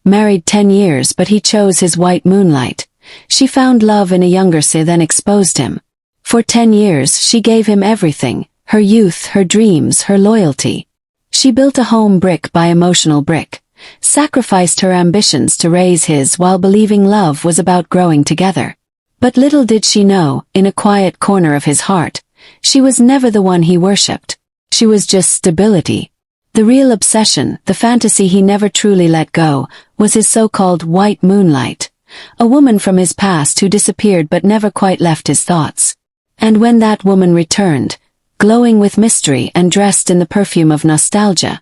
Married 10 years, but he chose his white moonlight. She found love in a younger se, then exposed him. For 10 years she gave him everything, her youth, her dreams, her loyalty. She built a home brick by emotional brick, sacrificed her ambitions to raise his while believing love was about growing together. But little did she know, in a quiet corner of his heart, she was never the one he worshipped. She was just stability. The real obsession, the fantasy he never truly let go, was his so-called white moonlight, a woman from his past who disappeared but never quite left his thoughts. And when that woman returned, glowing with mystery and dressed in the perfume of nostalgia,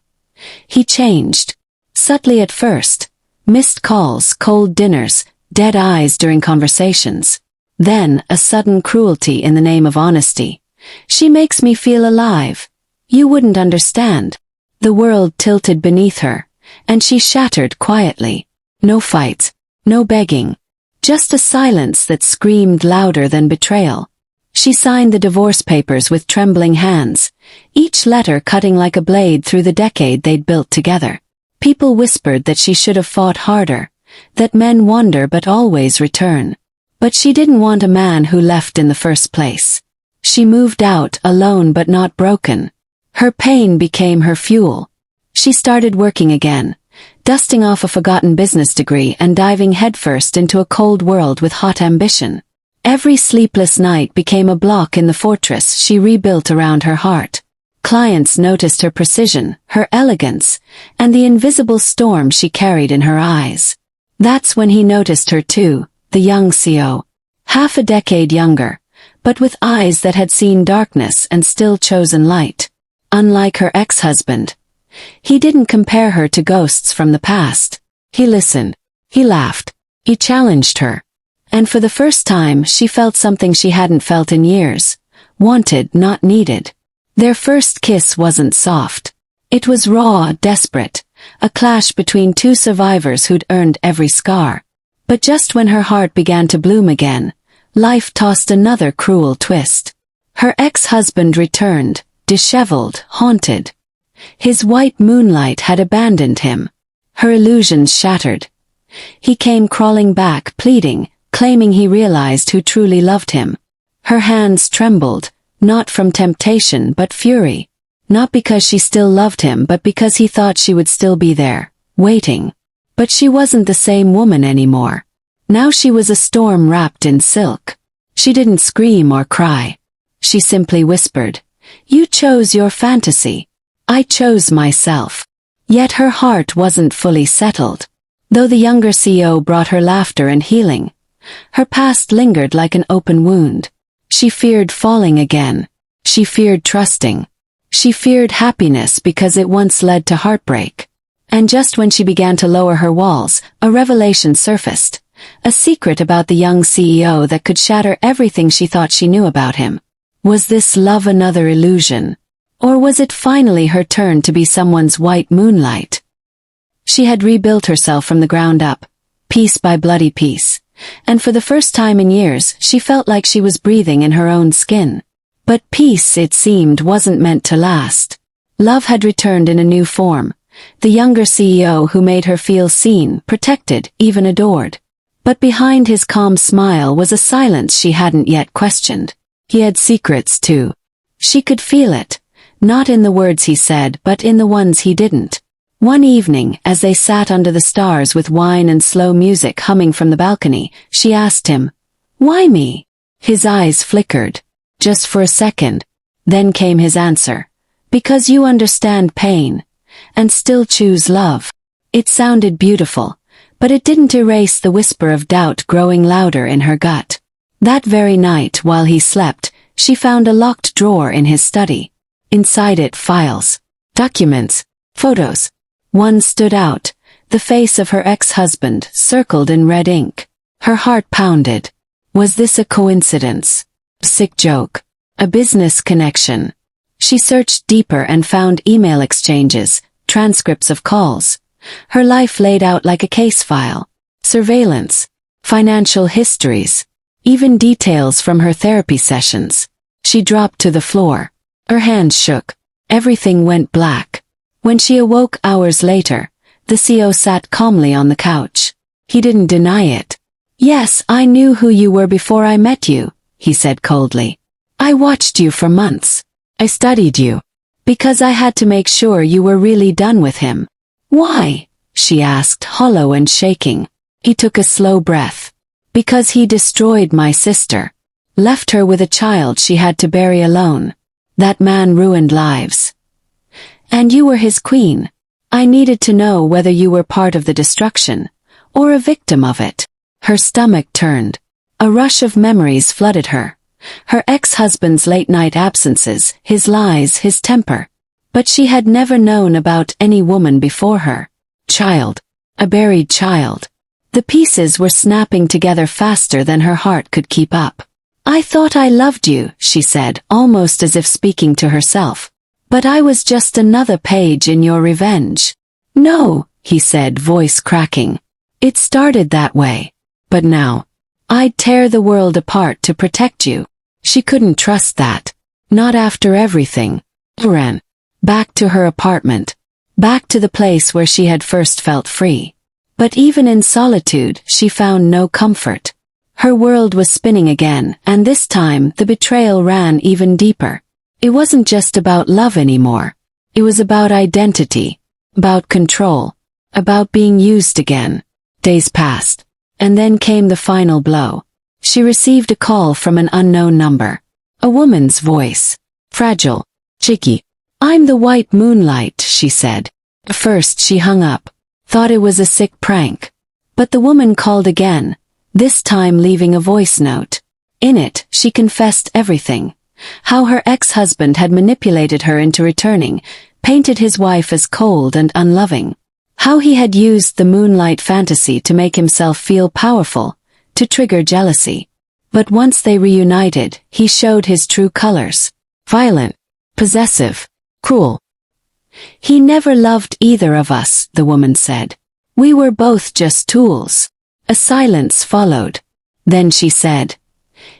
he changed. Subtly at first, missed calls, cold dinners, dead eyes during conversations. Then, a sudden cruelty in the name of honesty. She makes me feel alive. You wouldn't understand. The world tilted beneath her, and she shattered quietly. No fights, no begging. Just a silence that screamed louder than betrayal. She signed the divorce papers with trembling hands, each letter cutting like a blade through the decade they'd built together. People whispered that she should have fought harder, that men wander but always return. But she didn't want a man who left in the first place. She moved out, alone but not broken. Her pain became her fuel. She started working again, dusting off a forgotten business degree and diving headfirst into a cold world with hot ambition. Every sleepless night became a block in the fortress she rebuilt around her heart. Clients noticed her precision, her elegance, and the invisible storm she carried in her eyes. That's when he noticed her too, the young CO. Half a decade younger, but with eyes that had seen darkness and still chosen light. Unlike her ex-husband, he didn't compare her to ghosts from the past. He listened. He laughed. He challenged her. And for the first time she felt something she hadn't felt in years. Wanted, not needed. Their first kiss wasn't soft. It was raw, desperate, a clash between two survivors who'd earned every scar. But just when her heart began to bloom again, life tossed another cruel twist. Her ex-husband returned, disheveled, haunted. His white moonlight had abandoned him. Her illusions shattered. He came crawling back, pleading, claiming he realized who truly loved him. Her hands trembled, not from temptation but fury. Not because she still loved him but because he thought she would still be there, waiting. But she wasn't the same woman anymore. Now she was a storm wrapped in silk. She didn't scream or cry. She simply whispered, "You chose your fantasy. I chose myself." Yet her heart wasn't fully settled. Though the younger CEO brought her laughter and healing, her past lingered like an open wound. She feared falling again. She feared trusting. She feared happiness because it once led to heartbreak. And just when she began to lower her walls, a revelation surfaced. A secret about the young CEO that could shatter everything she thought she knew about him. Was this love another illusion? Or was it finally her turn to be someone's white moonlight? She had rebuilt herself from the ground up, piece by bloody piece. And for the first time in years, she felt like she was breathing in her own skin. But peace, it seemed, wasn't meant to last. Love had returned in a new form. The younger CEO who made her feel seen, protected, even adored. But behind his calm smile was a silence she hadn't yet questioned. He had secrets too. She could feel it, not in the words he said but in the ones he didn't. One evening, as they sat under the stars with wine and slow music humming from the balcony, she asked him, "Why me?" His eyes flickered. Just for a second. Then came his answer. "Because you understand pain, and still choose love." It sounded beautiful, but it didn't erase the whisper of doubt growing louder in her gut. That very night, while he slept, she found a locked drawer in his study. Inside it, files, documents, photos. One stood out, the face of her ex-husband, circled in red ink. Her heart pounded. Was this a coincidence? A sick joke? A business connection? She searched deeper and found email exchanges, transcripts of calls. Her life laid out like a case file. Surveillance, financial histories, even details from her therapy sessions. She dropped to the floor. Her hands shook. Everything went black. When she awoke hours later, The CEO sat calmly on the couch. He didn't deny it. Yes, I knew who you were before I met you, he said coldly. I watched you for months. I studied you. Because I had to make sure you were really done with him. Why? She asked, hollow and shaking. He took a slow breath. Because he destroyed my sister. Left her with a child she had to bury alone. That man ruined lives. And you were his queen. I needed to know whether you were part of the destruction, or a victim of it. Her stomach turned. A rush of memories flooded her. Her ex-husband's late-night absences, his lies, his temper. But she had never known about any woman before her. Child. A buried child. The pieces were snapping together faster than her heart could keep up. I thought I loved you, she said, almost as if speaking to herself. But I was just another page in your revenge. No, he said, voice cracking. It started that way. But now, I'd tear the world apart to protect you. She couldn't trust that. Not after everything. Ran. Back to her apartment. Back to the place where she had first felt free. But even in solitude, she found no comfort. Her world was spinning again, and this time the betrayal ran even deeper. It wasn't just about love anymore. It was about identity. About control. About being used again. Days passed. And then came the final blow. She received a call from an unknown number. A woman's voice. Fragile. Cheeky. I'm the white Moonlight, she said. First she hung up. Thought it was a sick prank. But the woman called again, this time leaving a voice note. In it, she confessed everything. How her ex-husband had manipulated her into returning, painted his wife as cold and unloving. How he had used the Moonlight fantasy to make himself feel powerful, to trigger jealousy. But once they reunited, he showed his true colors. Violent. Possessive. Cruel. He never loved either of us, the woman said. We were both just tools. A silence followed. Then she said,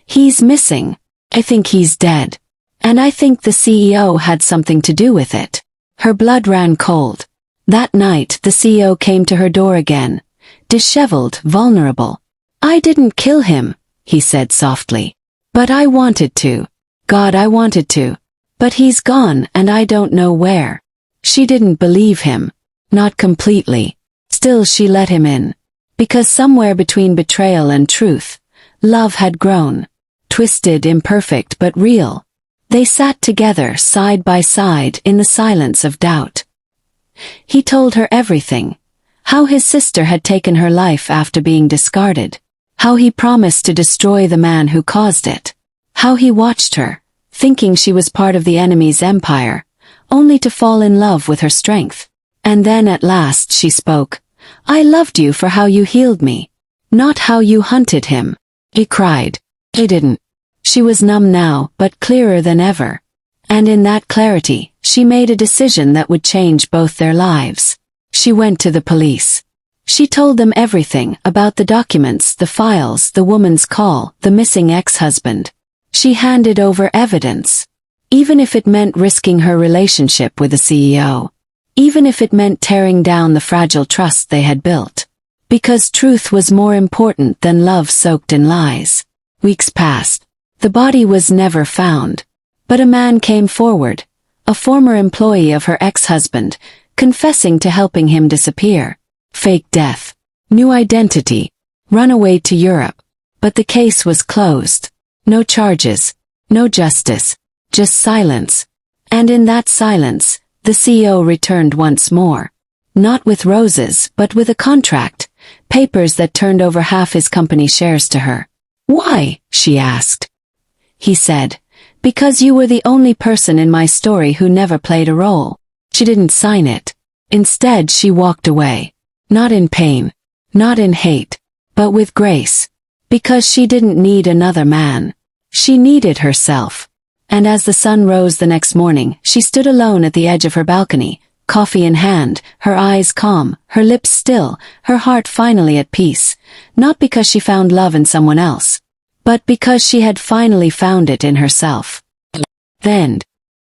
he's missing. I think he's dead. And I think the CEO had something to do with it. Her blood ran cold. That night the CEO came to her door again. Disheveled, vulnerable. I didn't kill him, he said softly. But I wanted to. God, I wanted to. But he's gone and I don't know where. She didn't believe him. Not completely. Still she let him in. Because somewhere between betrayal and truth, love had grown. Twisted, imperfect, but real. They sat together side by side in the silence of doubt. He told her everything. How his sister had taken her life after being discarded. How he promised to destroy the man who caused it. How he watched her, thinking she was part of the enemy's empire, only to fall in love with her strength. And then at last she spoke. I loved you for how you healed me. Not how you hunted him. He cried. I didn't. She was numb now, but clearer than ever. And in that clarity, she made a decision that would change both their lives. She went to the police. She told them everything about the documents, the files, the woman's call, the missing ex-husband. She handed over evidence. Even if it meant risking her relationship with the CEO. Even if it meant tearing down the fragile trust they had built. Because truth was more important than love soaked in lies. Weeks passed. The body was never found. But a man came forward, a former employee of her ex-husband, confessing to helping him disappear. Fake death. New identity. Runaway to Europe. But the case was closed. No charges. No justice. Just silence. And in that silence, the CEO returned once more. Not with roses, but with a contract. Papers that turned over half his company shares to her. Why? She asked. He said, because you were the only person in my story who never played a role. She didn't sign it. Instead she walked away. Not in pain. Not in hate. But with grace. Because she didn't need another man. She needed herself. And as the sun rose the next morning, she stood alone at the edge of her balcony, coffee in hand, her eyes calm, her lips still, her heart finally at peace. Not because she found love in someone else, but because she had finally found it in herself. The end.